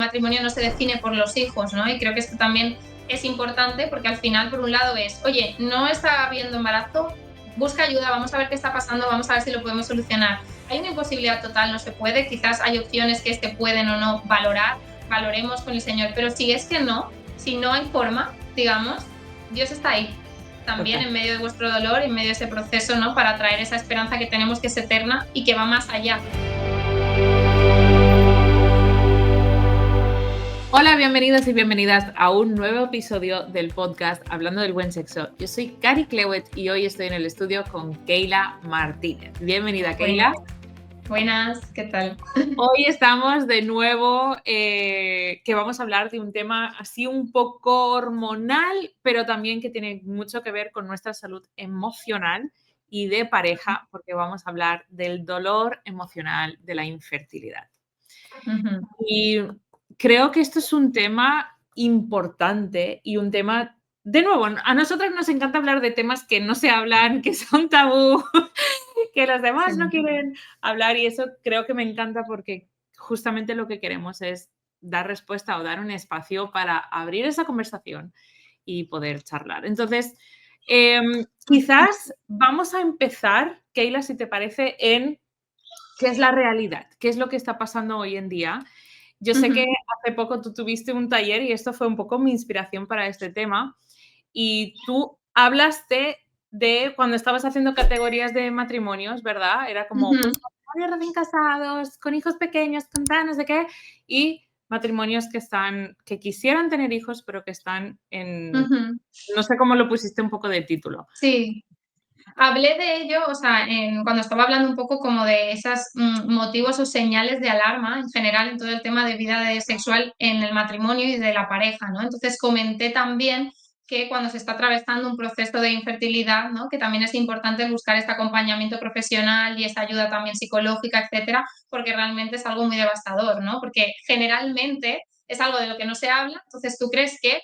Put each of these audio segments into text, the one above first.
matrimonio no se define por los hijos, ¿no? Y creo que esto también es importante porque al final, por un lado, es, oye, no está habiendo embarazo, busca ayuda, vamos a ver qué está pasando, vamos a ver si lo podemos solucionar. Hay una imposibilidad total, no se puede, quizás hay opciones que se pueden o no valorar, valoremos con el Señor, pero si es que no, si no hay forma, digamos, Dios está ahí también en medio de vuestro dolor, en medio de ese proceso, ¿no? Para traer esa esperanza que tenemos, que es eterna y que va más allá. Hola, bienvenidos y bienvenidas a un nuevo episodio del podcast Hablando del Buen Sexo. Yo soy Cari Clewett y hoy estoy en el estudio con Keila Martínez. Bienvenida, Keila. Buenas, ¿qué tal? Hoy estamos de nuevo, que vamos a hablar de un tema así un poco hormonal, pero también que tiene mucho que ver con nuestra salud emocional y de pareja, porque vamos a hablar del dolor emocional de la infertilidad. Uh-huh. Y creo que esto es un tema importante y un tema, de nuevo, a nosotras nos encanta hablar de temas que no se hablan, que son tabú, que los demás no quieren hablar, y eso creo que me encanta porque justamente lo que queremos es dar respuesta o dar un espacio para abrir esa conversación y poder charlar. Entonces, quizás vamos a empezar, Keila, si te parece, en qué es la realidad, qué es lo que está pasando hoy en día. Yo sé que hace poco tú tuviste un taller y esto fue un poco mi inspiración para este tema, y tú hablaste de cuando estabas haciendo categorías de matrimonios, ¿verdad? Era como pues, matrimonios recién casados, con hijos pequeños, con tal, no sé qué, y matrimonios que quisieran tener hijos, pero que están en, no sé cómo lo pusiste un poco de título. Sí. Hablé de ello, o sea, cuando estaba hablando un poco como de esos motivos o señales de alarma en general en todo el tema de vida sexual en el matrimonio y de la pareja, ¿no? Entonces comenté también que cuando se está atravesando un proceso de infertilidad, ¿no? Que también es importante buscar este acompañamiento profesional y esta ayuda también psicológica, etcétera, porque realmente es algo muy devastador, ¿no? Porque generalmente es algo de lo que no se habla, entonces tú crees que,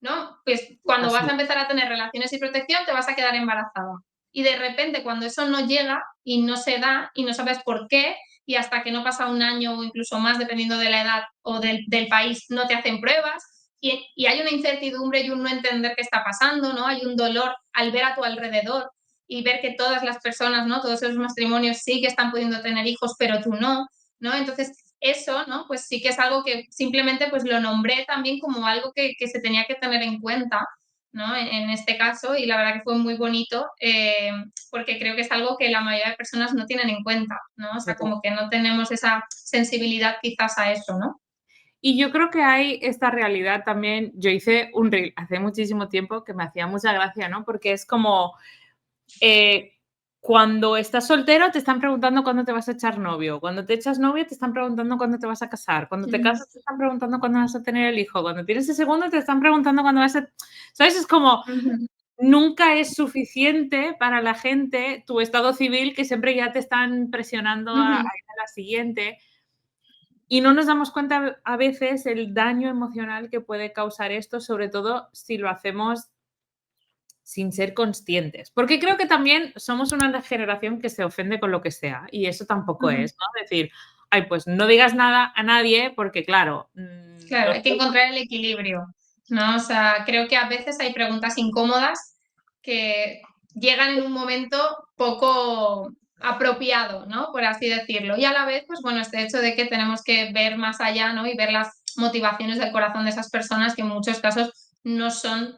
¿no? Pues cuando vas a empezar a tener relaciones y protección te vas a quedar embarazada. Y de repente cuando eso no llega y no se da y no sabes por qué, y hasta que no pasa un año o incluso más, dependiendo de la edad o del país, no te hacen pruebas, y hay una incertidumbre y un no entender qué está pasando, ¿no? Hay un dolor al ver a tu alrededor y ver que todas las personas, ¿no? Todos esos matrimonios sí que están pudiendo tener hijos, pero tú no, ¿no? Entonces eso, ¿no? Pues sí que es algo que simplemente pues lo nombré también como algo que se tenía que tener en cuenta, ¿no? En este caso, y la verdad que fue muy bonito, porque creo que es algo que la mayoría de personas no tienen en cuenta, ¿no? O sea, como que no tenemos esa sensibilidad quizás a eso, ¿no? Y yo creo que hay esta realidad también. Yo hice un reel hace muchísimo tiempo que me hacía mucha gracia, ¿no? Porque es como cuando estás soltero te están preguntando cuándo te vas a echar novio, cuando te echas novio te están preguntando cuándo te vas a casar, cuando te casas te están preguntando cuándo vas a tener el hijo, cuando tienes el segundo te están preguntando cuándo vas a... ¿Sabes? Es como... Nunca es suficiente para la gente tu estado civil, que siempre ya te están presionando a la siguiente. Y no nos damos cuenta a veces el daño emocional que puede causar esto, sobre todo si lo hacemos sin ser conscientes. Porque creo que también somos una generación que se ofende con lo que sea, y eso tampoco es, ¿no? Decir, ay, pues no digas nada a nadie porque, claro... Claro, hay que encontrar el equilibrio, ¿no? O sea, creo que a veces hay preguntas incómodas que llegan en un momento poco apropiado, ¿no? Por así decirlo. Y a la vez, pues bueno, este hecho de que tenemos que ver más allá, ¿no? Y ver las motivaciones del corazón de esas personas que en muchos casos no son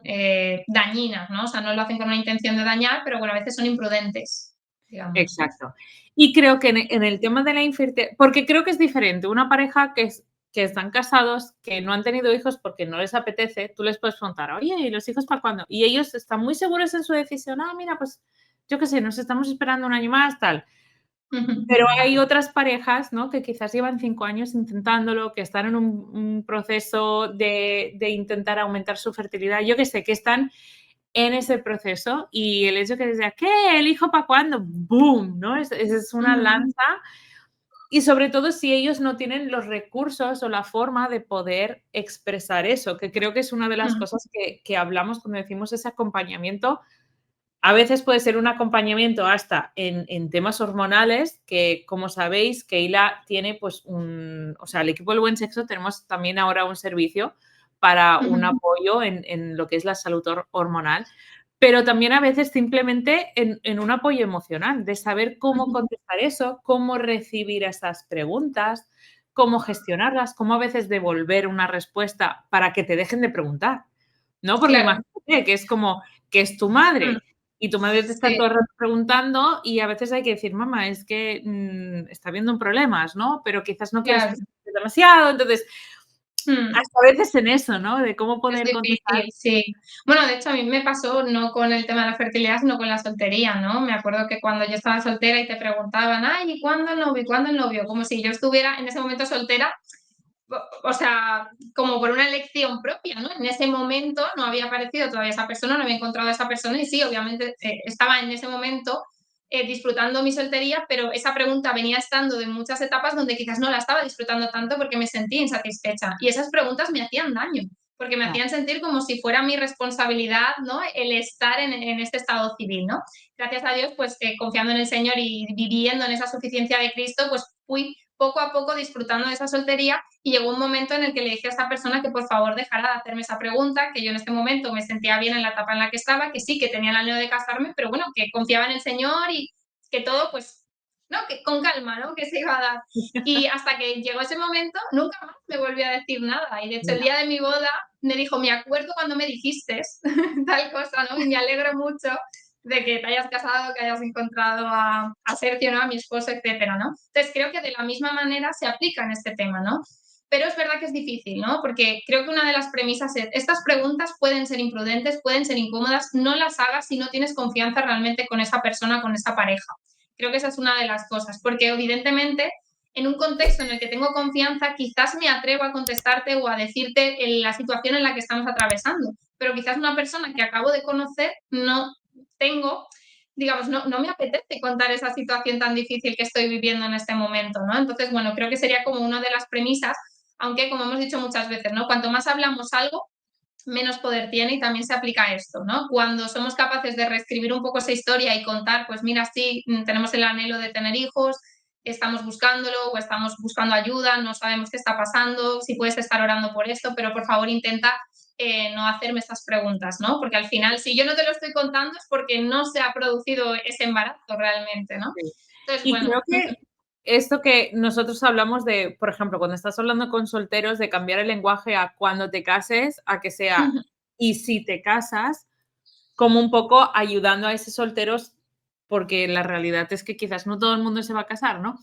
dañinas, ¿no? O sea, no lo hacen con una intención de dañar, pero bueno, a veces son imprudentes, digamos. Exacto. Y creo que en el tema de la infertilidad, porque creo que es diferente, una pareja que están casados, que no han tenido hijos porque no les apetece, tú les puedes preguntar, oye, ¿y los hijos para cuándo? Y ellos están muy seguros en su decisión, mira, pues yo qué sé, nos estamos esperando un año más, tal. Pero hay otras parejas, ¿no? Que quizás llevan 5 años intentándolo, que están en un proceso de intentar aumentar su fertilidad, yo qué sé, que están en ese proceso, y el hecho que decía, ¿qué? ¿El hijo para cuándo? ¡Boom! ¿No? Es una lanza, y sobre todo si ellos no tienen los recursos o la forma de poder expresar eso, que creo que es una de las cosas que hablamos cuando decimos ese acompañamiento A veces puede ser un acompañamiento hasta en temas hormonales, que como sabéis, Keila tiene pues o sea, el equipo del Buen Sexo tenemos también ahora un servicio para un apoyo en lo que es la salud hormonal, pero también a veces simplemente en un apoyo emocional, de saber cómo contestar eso, cómo recibir esas preguntas, cómo gestionarlas, cómo a veces devolver una respuesta para que te dejen de preguntar, ¿no? Porque Claro. imagínate que es como que es tu Mm, madre y tu madre te está sí, todo el rato preguntando y a veces hay que decir, mamá, es que está habiendo problemas, ¿no? Pero quizás no quieres que claro. se escuche demasiado. Entonces, Mm. hasta a veces en eso, ¿no? De cómo Es poder contestar. difícil, sí. Bueno, de hecho, a mí me pasó no con el tema de la fertilidad, sino con la soltería, ¿no? Me acuerdo que cuando yo estaba soltera y te preguntaban, ay, ¿y cuándo el novio? ¿Y cuándo el novio? Como si yo estuviera en ese momento soltera, o sea, como por una elección propia, ¿no? En ese momento no había aparecido todavía esa persona, no había encontrado a esa persona y sí, obviamente estaba en ese momento disfrutando mi soltería, pero esa pregunta venía estando de muchas etapas donde quizás no la estaba disfrutando tanto porque me sentía insatisfecha. Y esas preguntas me hacían daño, porque me Ah, hacían sentir como si fuera mi responsabilidad, ¿no? El estar en este estado civil, ¿no? Gracias a Dios, pues confiando en el Señor y viviendo en esa suficiencia de Cristo, pues fui poco a poco disfrutando de esa soltería y llegó un momento en el que le dije a esta persona que por favor dejara de hacerme esa pregunta, que yo en este momento me sentía bien en la etapa en la que estaba, que sí, que tenía el anhelo de casarme, pero bueno, que confiaba en el Señor y que todo, pues, ¿no? Que con calma, ¿no? Que se iba a dar. Y hasta que llegó ese momento, nunca más me volvió a decir nada. Y de hecho, el mira, día de mi boda me dijo, me acuerdo cuando me dijiste tal cosa, ¿no? Y me alegro mucho de que te hayas casado, que hayas encontrado a Sergio, ¿no? A mi esposo, etcétera, ¿no? Entonces creo que de la misma manera se aplica en este tema, ¿no? Pero es verdad que es difícil, ¿no? Porque creo que una de las premisas es, estas preguntas pueden ser imprudentes, pueden ser incómodas, no las hagas si no tienes confianza realmente con esa persona, con esa pareja. Creo que esa es una de las cosas, porque evidentemente en un contexto en el que tengo confianza, quizás me atrevo a contestarte o a decirte la situación en la que estamos atravesando, pero quizás una persona que acabo de conocer no tengo, digamos, no me apetece contar esa situación tan difícil que estoy viviendo en este momento, ¿no? Entonces, bueno, creo que sería como una de las premisas, aunque como hemos dicho muchas veces, ¿no? Cuanto más hablamos algo, menos poder tiene y también se aplica esto, ¿no? Cuando somos capaces de reescribir un poco esa historia y contar, pues mira, sí, tenemos el anhelo de tener hijos, estamos buscándolo o estamos buscando ayuda, no sabemos qué está pasando, si puedes estar orando por esto, pero por favor intenta no hacerme estas preguntas, ¿no? Porque al final, si yo no te lo estoy contando es porque no se ha producido ese embarazo realmente, ¿no? sí. Entonces, Y bueno, creo que esto que nosotros hablamos de, por ejemplo, cuando estás hablando con solteros, de cambiar el lenguaje a cuando te cases, a que sea y si te casas, como un poco ayudando a esos solteros, porque la realidad es que quizás no todo el mundo se va a casar, ¿no?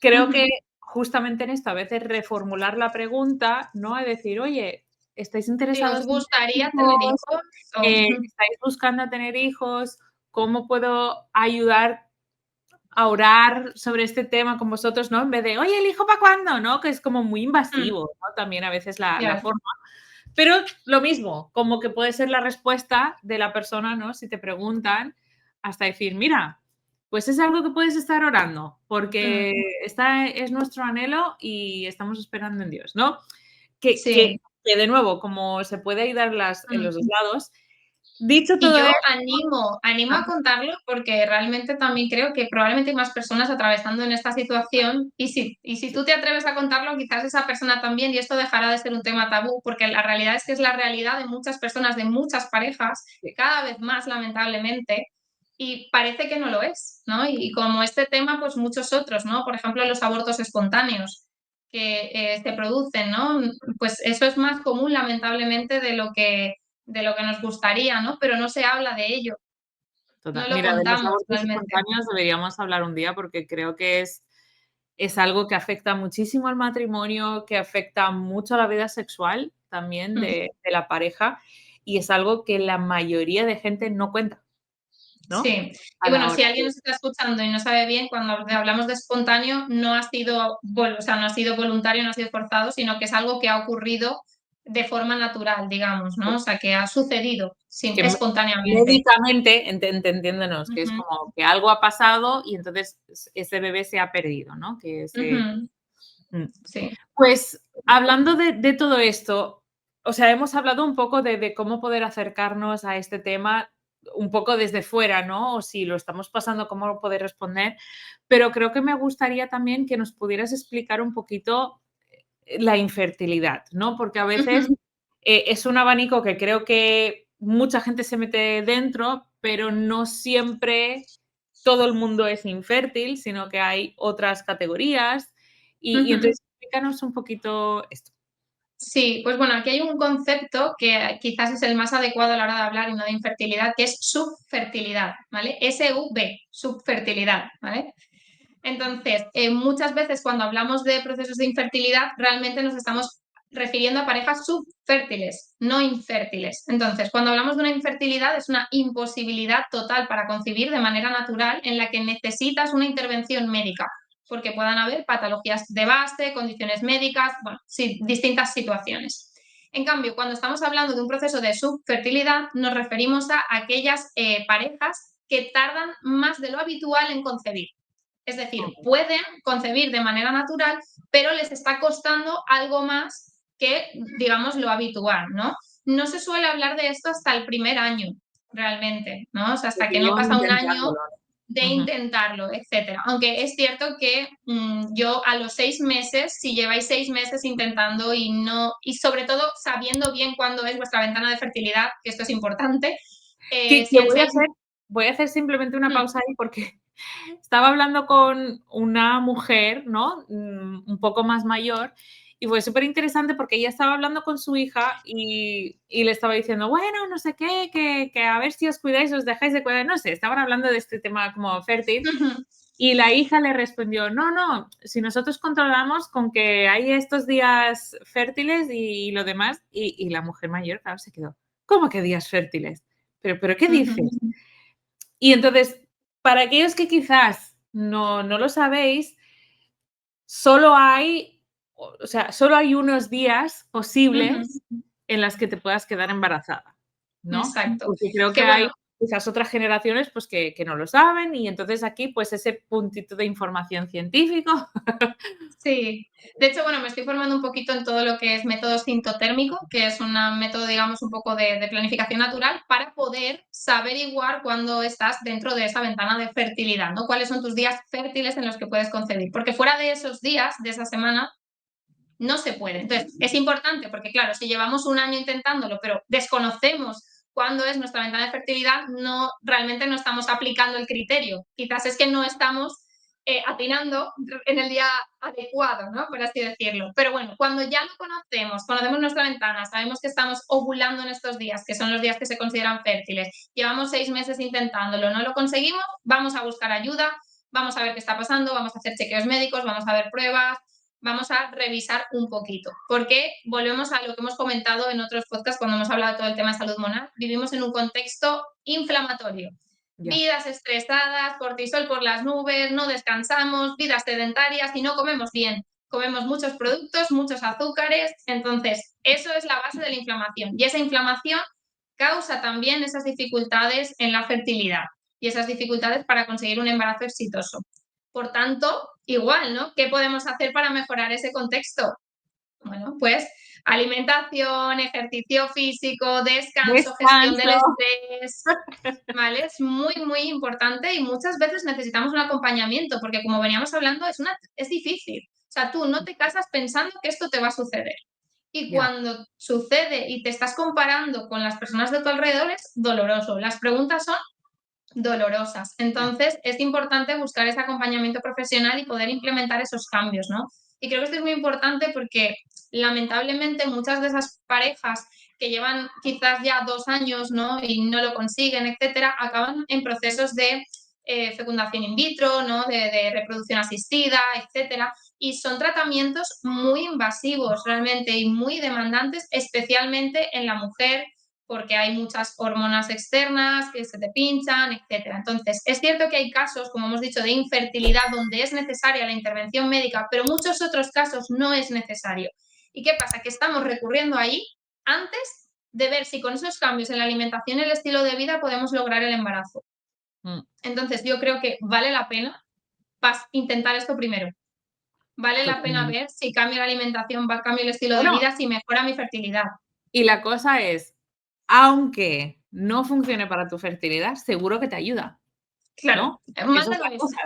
Creo que justamente en esto, a veces reformular la pregunta, ¿no? A decir, oye, ¿estáis si os interesados en tener gustaría tener hijos? hijos o... ¿Estáis buscando tener hijos? ¿Cómo puedo ayudar a orar sobre este tema con vosotros, ¿no? En vez de, oye, ¿el hijo para cuándo? ¿No? Que es como muy invasivo, ¿no? También a veces la Ya, forma. Pero lo mismo, como que puede ser la respuesta de la persona, ¿no? Si te preguntan, hasta decir, mira, pues es algo que puedes estar orando, porque esta es nuestro anhelo y estamos esperando en Dios, ¿no? Que, que, sí. que de nuevo, como se puede ayudar en los dos lados. Dicho Y todo yo esto, animo a contarlo porque realmente también creo que probablemente hay más personas atravesando en esta situación y si tú te atreves a contarlo, quizás esa persona también y esto dejará de ser un tema tabú porque la realidad es que es la realidad de muchas personas, de muchas parejas, cada vez más lamentablemente y parece que no lo es, ¿no? Y como este tema, pues muchos otros, ¿no? Por ejemplo, los abortos espontáneos que se producen, ¿no? Pues eso es más común lamentablemente de lo que nos gustaría, ¿no? Pero no se habla de ello, total. no lo Mira, de los contamos abortos realmente. espontáneos deberíamos hablar un día porque creo que es algo que afecta muchísimo al matrimonio, que afecta mucho a la vida sexual también Mm, de la pareja y es algo que la mayoría de gente no cuenta, ¿no? sí. Y A bueno, la si hora alguien de... nos está escuchando y no sabe bien, cuando hablamos de espontáneo, no ha sido, o sea, no ha sido voluntario, no ha sido forzado, sino que es algo que ha ocurrido de forma natural, digamos, ¿no? O sea, que ha sucedido Que espontáneamente. médicamente, entendiéndonos, que es Ujú, como que algo ha pasado y entonces ese bebé se ha perdido, ¿no? Que ese... ujú, Mm. sí. Pues hablando de todo esto, o sea, hemos hablado un poco de cómo poder acercarnos a este tema un poco desde fuera, ¿no? O si lo estamos pasando, cómo poder responder. Pero creo que me gustaría también que nos pudieras explicar un poquito la infertilidad, ¿no? Porque a veces Ujú, es un abanico que creo que mucha gente se mete dentro, pero no siempre todo el mundo es infértil, sino que hay otras categorías. Y ujú. entonces, explícanos un poquito esto. Sí, pues bueno, aquí hay un concepto que quizás es el más adecuado a la hora de hablar y no de infertilidad, que es subfertilidad, ¿vale? SUB, subfertilidad, ¿vale? Entonces, muchas veces cuando hablamos de procesos de infertilidad, realmente nos estamos refiriendo a parejas subfértiles, no infértiles. Entonces, cuando hablamos de una infertilidad, es una imposibilidad total para concebir de manera natural en la que necesitas una intervención médica, porque puedan haber patologías de base, condiciones médicas, bueno, sí, distintas situaciones. En cambio, cuando estamos hablando de un proceso de subfertilidad, nos referimos a aquellas parejas que tardan más de lo habitual en concebir. Es decir, pueden concebir de manera natural, pero les está costando algo más que, digamos, lo habitual, ¿no? No se suele hablar de esto hasta el primer año, realmente, ¿no? O sea, hasta Porque que no llevan pasa un año intentándolo. de Ujú. intentarlo, etcétera. Aunque es cierto que yo a los 6 meses, si lleváis 6 meses intentando y no, y sobre todo sabiendo bien cuándo es vuestra ventana de fertilidad, que esto es importante, si Que en seis... voy a hacer simplemente una Mm, pausa ahí porque estaba hablando con una mujer, ¿no? Un poco más mayor, y fue súper interesante porque ella estaba hablando con su hija y le estaba diciendo, bueno, no sé qué, que a ver si os cuidáis, os dejáis de cuidar, no sé, estaban hablando de este tema como fértil. ujú, Y la hija le respondió, no, no, si nosotros controlamos con que hay estos días fértiles y lo demás, y la mujer mayor, claro, se quedó, ¿cómo que días fértiles? ¿Pero qué ujú, dices? Y entonces, para aquellos que quizás no lo sabéis, solo hay, o sea, solo hay unos días ujú. posibles en las que te puedas quedar embarazada, ¿no? Exacto. Porque creo Que que hay bueno, quizás otras generaciones, pues, que no lo saben y entonces aquí, pues, ese puntito de información científico. sí. De hecho, bueno, me estoy formando un poquito en todo lo que es método sintotérmico, que es un método, digamos, un poco de planificación natural para poder saber igual cuando estás dentro de esa ventana de fertilidad, ¿no? ¿Cuáles son tus días fértiles en los que puedes concebir? Porque fuera de esos días, de esa semana, no se puede. Entonces, es importante porque, claro, si llevamos un año intentándolo, pero desconocemos cuándo es nuestra ventana de fertilidad, no, realmente no estamos aplicando el criterio. Quizás es que no estamos atinando en el día adecuado, ¿no? Por así decirlo. Pero bueno, cuando ya lo conocemos, conocemos nuestra ventana, sabemos que estamos ovulando en estos días, que son los días que se consideran fértiles, llevamos 6 meses intentándolo, no lo conseguimos, vamos a buscar ayuda, vamos a ver qué está pasando, vamos a hacer chequeos médicos, vamos a ver pruebas, vamos a revisar un poquito, porque volvemos a lo que hemos comentado en otros podcasts cuando hemos hablado de todo el tema de salud hormonal, vivimos en un contexto inflamatorio. Ya. Vidas estresadas, cortisol por las nubes, no descansamos, vidas sedentarias y no comemos bien. Comemos muchos productos, muchos azúcares, entonces eso es la base de la inflamación y esa inflamación causa también esas dificultades en la fertilidad y esas dificultades para conseguir un embarazo exitoso. Por tanto, igual, ¿no? ¿Qué podemos hacer para mejorar ese contexto? Bueno, pues alimentación, ejercicio físico, descanso, gestión del Descanso. estrés, ¿vale? Es muy, muy importante y muchas veces necesitamos un acompañamiento porque como veníamos hablando, es difícil. O sea, tú no te casas pensando que esto te va a suceder. Y Ya. cuando sucede y te estás comparando con las personas de tu alrededor, es doloroso. Las preguntas son dolorosas. Ya. Entonces, es importante buscar ese acompañamiento profesional y poder implementar esos cambios, ¿no? Y creo que esto es muy importante porque lamentablemente muchas de esas parejas que llevan quizás ya 2 años, ¿no? Y no lo consiguen, etcétera, acaban en procesos de fecundación in vitro, ¿no? De reproducción asistida, etcétera. Y son tratamientos muy invasivos realmente y muy demandantes, especialmente en la mujer porque hay muchas hormonas externas que se te pinchan, etcétera. Entonces, es cierto que hay casos, como hemos dicho, de infertilidad donde es necesaria la intervención médica, pero muchos otros casos no es necesario. ¿Y qué pasa? Que estamos recurriendo ahí antes de ver si con esos cambios en la alimentación y el estilo de vida podemos lograr el embarazo. Mm, Entonces, yo creo que vale la pena intentar esto primero. Vale la pena totalmente. ver si cambio la alimentación, cambio el estilo de Bueno, vida, si mejora mi fertilidad. y la cosa es, aunque no funcione para tu fertilidad, seguro que te ayuda, Claro, ¿no? Esa malo es no la es. cosa.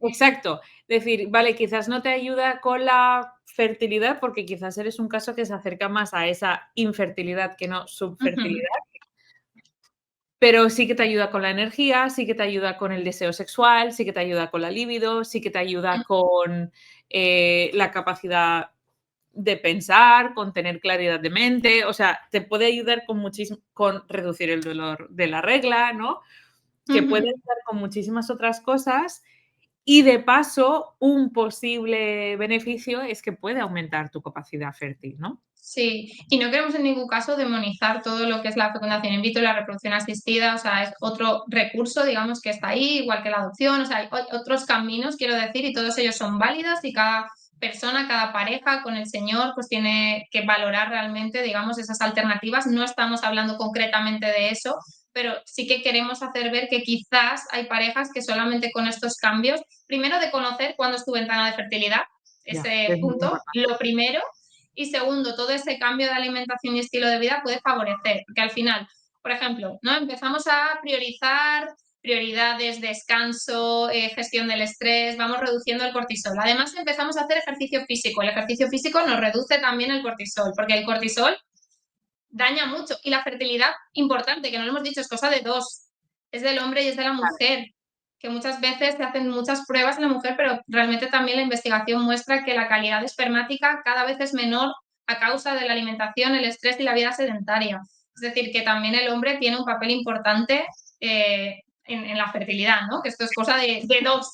Exacto. Decir, vale, quizás no te ayuda con la fertilidad porque quizás eres un caso que se acerca más a esa infertilidad que no Ujú, subfertilidad, pero sí que te ayuda con la energía, sí que te ayuda con el deseo sexual, sí que te ayuda con la libido, sí que te ayuda con la capacidad de pensar, con tener claridad de mente, o sea, te puede ayudar con muchísimo, con reducir el dolor de la regla, ¿no? Que puede ujú. ayudar con muchísimas otras cosas y de paso, un posible beneficio es que puede aumentar tu capacidad fértil, ¿no? Sí, y no queremos en ningún caso demonizar todo lo que es la fecundación in vitro y la reproducción asistida, o sea, es otro recurso, digamos, que está ahí, igual que la adopción, o sea, hay otros caminos, quiero decir, y todos ellos son válidos y cada persona, cada pareja con el Señor, pues tiene que valorar realmente, digamos, esas alternativas. No estamos hablando concretamente de eso, pero sí que queremos hacer ver que quizás hay parejas que solamente con estos cambios, primero de conocer cuándo es tu ventana de fertilidad, Ya, ese es muy punto, importante. lo primero, y segundo, todo ese cambio de alimentación y estilo de vida puede favorecer, porque al final, por ejemplo, ¿no? Empezamos a priorizar prioridades, descanso, gestión del estrés, vamos reduciendo el cortisol. Además, empezamos a hacer ejercicio físico. El ejercicio físico nos reduce también el cortisol, porque el cortisol daña mucho. Y la fertilidad, importante, que no lo hemos dicho, es cosa de dos. Es del hombre y es de la mujer. Que muchas veces se hacen muchas pruebas en la mujer, pero realmente también la investigación muestra que la calidad espermática cada vez es menor a causa de la alimentación, el estrés y la vida sedentaria. Es decir, que también el hombre tiene un papel importante en la fertilidad, ¿no? Que esto es cosa de dos.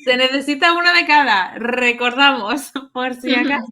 Se necesita uno de cada, recordamos, por si acaso.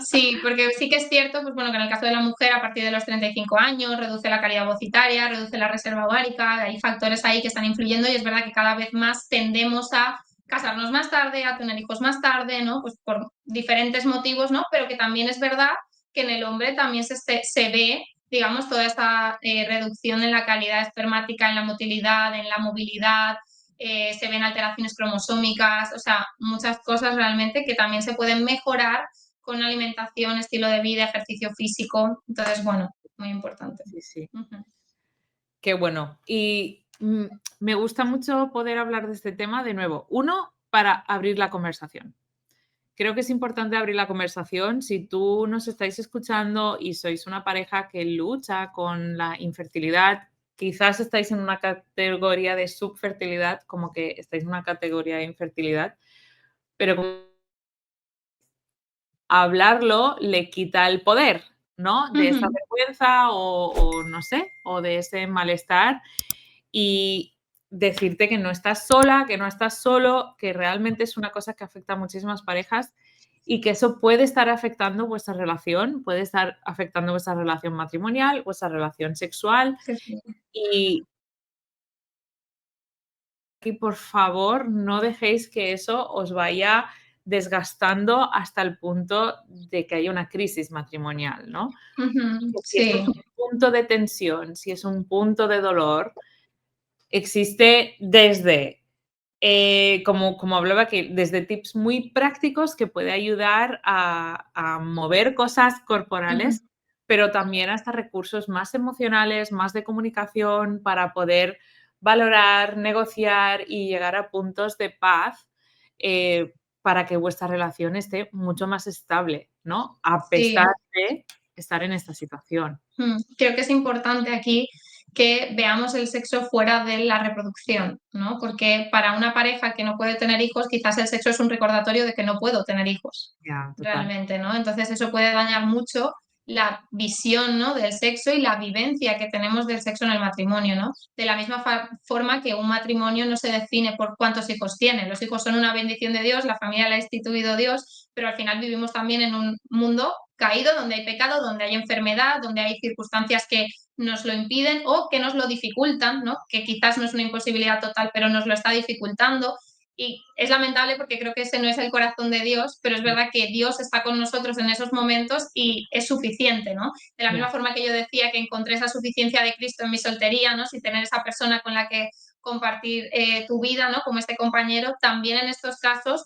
Sí, porque sí que es cierto, pues bueno, que en el caso de la mujer a partir de los 35 años reduce la calidad ovocitaria, reduce la reserva ovárica, hay factores ahí que están influyendo y es verdad que cada vez más tendemos a casarnos más tarde, a tener hijos más tarde, ¿no? Pues por diferentes motivos, ¿no? Pero que también es verdad que en el hombre también se ve, digamos, toda esta reducción en la calidad espermática, en la motilidad, en la movilidad, se ven alteraciones cromosómicas, o sea, muchas cosas realmente que también se pueden mejorar con alimentación, estilo de vida, ejercicio físico. Entonces, bueno, muy importante. Sí, sí. Ujú. Qué bueno. Y me gusta mucho poder hablar de este tema de nuevo. Uno, para abrir la conversación. Creo que es importante abrir la conversación. Si tú nos estáis escuchando y sois una pareja que lucha con la infertilidad, quizás estáis en una categoría de subfertilidad, como que estáis en una categoría de infertilidad, pero hablarlo le quita el poder, ¿no? De esa Ujú. vergüenza o no sé, o de ese malestar y decirte que no estás sola, que no estás solo, que realmente es una cosa que afecta a muchísimas parejas y que eso puede estar afectando vuestra relación, puede estar afectando vuestra relación matrimonial, vuestra relación sexual Sí, sí. y por favor no dejéis que eso os vaya desgastando hasta el punto de que haya una crisis matrimonial, ¿no? Ujú. Que si esto es Sí. un punto de tensión, si es un punto de dolor, existe desde, como hablaba aquí, desde tips muy prácticos que puede ayudar a mover cosas Ujú. corporales, pero también hasta recursos más emocionales, más de comunicación para poder valorar, negociar y llegar a puntos de paz, para que vuestra relación esté mucho más estable, ¿no? A pesar Sí. de estar en esta situación. Creo que es importante aquí que veamos el sexo fuera de la reproducción, ¿no? Porque para una pareja que no puede tener hijos, quizás el sexo es un recordatorio de que no puedo tener hijos, Ya, total. realmente, ¿no? Entonces eso puede dañar mucho la visión, ¿no? Del sexo y la vivencia que tenemos del sexo en el matrimonio, ¿no? De la misma forma que un matrimonio no se define por cuántos hijos tiene. Los hijos son una bendición de Dios, la familia la ha instituido Dios, pero al final vivimos también en un mundo caído, donde hay pecado, donde hay enfermedad, donde hay circunstancias que nos lo impiden o que nos lo dificultan, ¿no? Que quizás no es una imposibilidad total, pero nos lo está dificultando. Y es lamentable porque creo que ese no es el corazón de Dios, pero es verdad que Dios está con nosotros en esos momentos y es suficiente, ¿no? De la misma Ya. forma que yo decía que encontré esa suficiencia de Cristo en mi soltería, ¿no? Sin tener esa persona con la que compartir tu vida, ¿no? Como este compañero, también en estos casos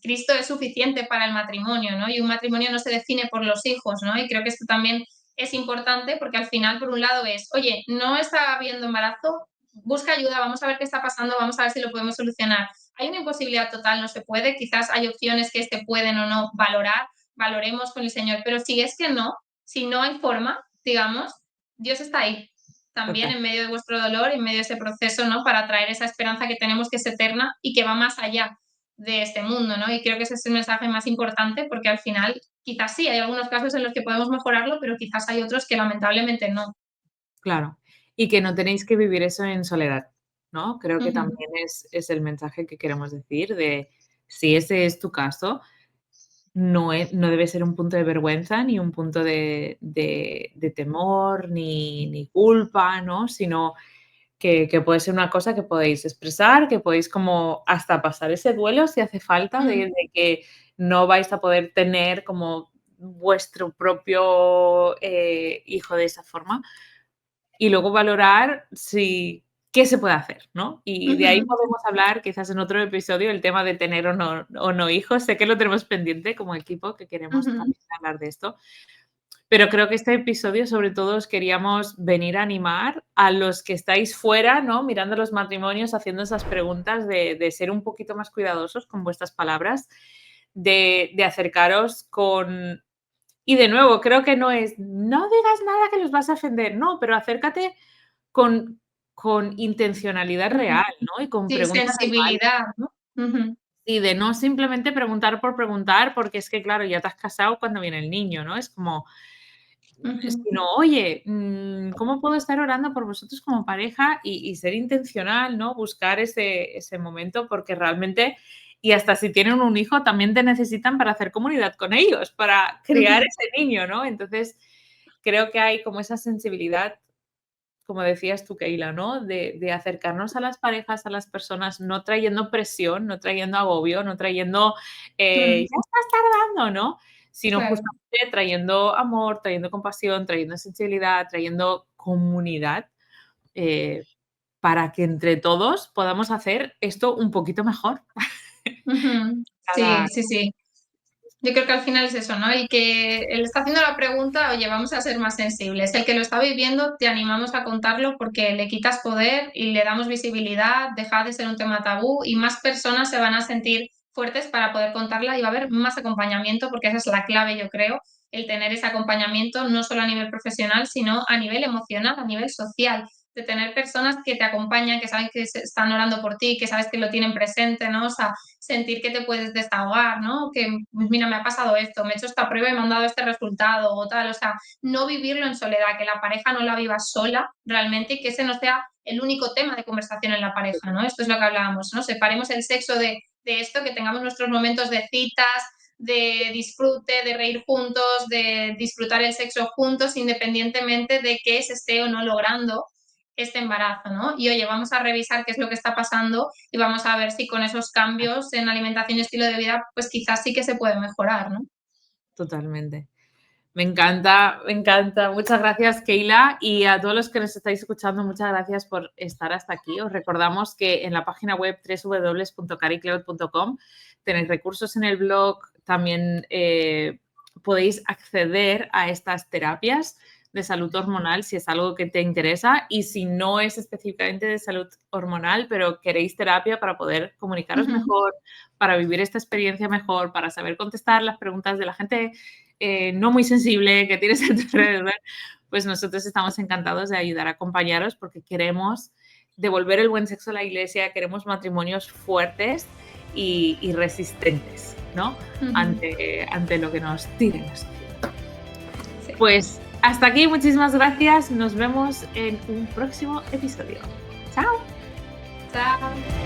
Cristo es suficiente para el matrimonio, ¿no? Y un matrimonio no se define por los hijos, ¿no? Y creo que esto también es importante porque al final, por un lado, es, oye, no está habiendo embarazo, busca ayuda, vamos a ver qué está pasando, vamos a ver si lo podemos solucionar. Hay una imposibilidad total, no se puede, quizás hay opciones que se pueden o no valorar, valoremos con el Señor, pero si es que no, si no hay forma, digamos, Dios está ahí también Total. en medio de vuestro dolor, en medio de ese proceso, ¿no? Para traer esa esperanza que tenemos que es eterna y que va más allá de este mundo, ¿no? Y creo que ese es el mensaje más importante porque al final quizás sí, hay algunos casos en los que podemos mejorarlo, pero quizás hay otros que lamentablemente no. Claro. Y que no tenéis que vivir eso en soledad, ¿no? Creo que Ujú, también es el mensaje que queremos decir de si ese es tu caso, no debe ser un punto de vergüenza, ni un punto de temor, ni culpa, ¿no? Sino que puede ser una cosa que podéis expresar, que podéis como hasta pasar ese duelo si hace falta, mm, de que no vais a poder tener como vuestro propio, hijo de esa forma. Y luego valorar si qué se puede hacer, ¿no? Y de ahí ujú, podemos hablar quizás en otro episodio el tema de tener o no hijos. Sé que lo tenemos pendiente como equipo, que queremos ujú, también hablar de esto, pero creo que este episodio, sobre todo, os queríamos venir a animar a los que estáis fuera, ¿no? Mirando los matrimonios, haciendo esas preguntas de ser un poquito más cuidadosos con vuestras palabras, de acercaros con y de nuevo, creo que no es: "No digas nada que los vas a ofender", no, pero acércate con intencionalidad ujú. real, ¿no? Y con Sí, preguntas reales. sensibilidad, ¿no? Ujú, Y de no simplemente preguntar por preguntar, porque es que, claro, ya te has casado cuando viene el niño, ¿no? Es como, ujú, sino, oye, ¿cómo puedo estar orando por vosotros como pareja? Y ser intencional, ¿no? Buscar ese momento, porque realmente, y hasta si tienen un hijo, también te necesitan para hacer comunidad con ellos, para criar ujú, ese niño, ¿no? Entonces, creo que hay como esa sensibilidad como decías tú, Keila, ¿no? De acercarnos a las parejas, a las personas, no trayendo presión, no trayendo agobio, no trayendo, mm, ya estás tardando, ¿no? Sino claro. justamente trayendo amor, trayendo compasión, trayendo sensibilidad, trayendo comunidad, eh, para que entre todos podamos hacer esto un poquito mejor. Ujú. Cada Sí, sí, sí. Yo creo que al final es eso, ¿no? El que él está haciendo la pregunta, oye, vamos a ser más sensibles. El que lo está viviendo, te animamos a contarlo porque le quitas poder y le damos visibilidad, deja de ser un tema tabú y más personas se van a sentir fuertes para poder contarla y va a haber más acompañamiento porque esa es la clave, yo creo, el tener ese acompañamiento no solo a nivel profesional, sino a nivel emocional, a nivel social, de tener personas que te acompañan, que saben que están orando por ti, que sabes que lo tienen presente, ¿no? O sea, sentir que te puedes desahogar, ¿no? Que, pues mira, me ha pasado esto, me he hecho esta prueba y me han dado este resultado o tal, o sea, no vivirlo en soledad, que la pareja no la viva sola realmente y que ese no sea el único tema de conversación en la pareja, ¿no? Esto es lo que hablábamos, ¿no? Separemos el sexo de esto, que tengamos nuestros momentos de citas, de disfrute, de reír juntos, de disfrutar el sexo juntos, independientemente de que se esté o no logrando este embarazo, ¿no? Y oye, vamos a revisar qué es lo que está pasando y vamos a ver si con esos cambios en alimentación y estilo de vida, pues quizás sí que se puede mejorar, ¿no? totalmente. Me encanta, me encanta. Muchas gracias, Keila. Y a todos los que nos estáis escuchando, muchas gracias por estar hasta aquí. Os recordamos que en la página web www.caricleod.com tenéis recursos en el blog. También podéis acceder a estas terapias de salud hormonal si es algo que te interesa y si no es específicamente de salud hormonal, pero queréis terapia para poder comunicaros Ujú, mejor, para vivir esta experiencia mejor, para saber contestar las preguntas de la gente no muy sensible que tienes a tu alrededor, pues nosotros estamos encantados de ayudar a acompañaros porque queremos devolver el buen sexo a la iglesia, queremos matrimonios fuertes y resistentes, ¿no? ujú. Ante lo que nos tiren la sociedad. Sí. Pues hasta aquí, muchísimas gracias. Nos vemos en un próximo episodio. Chao. Chao.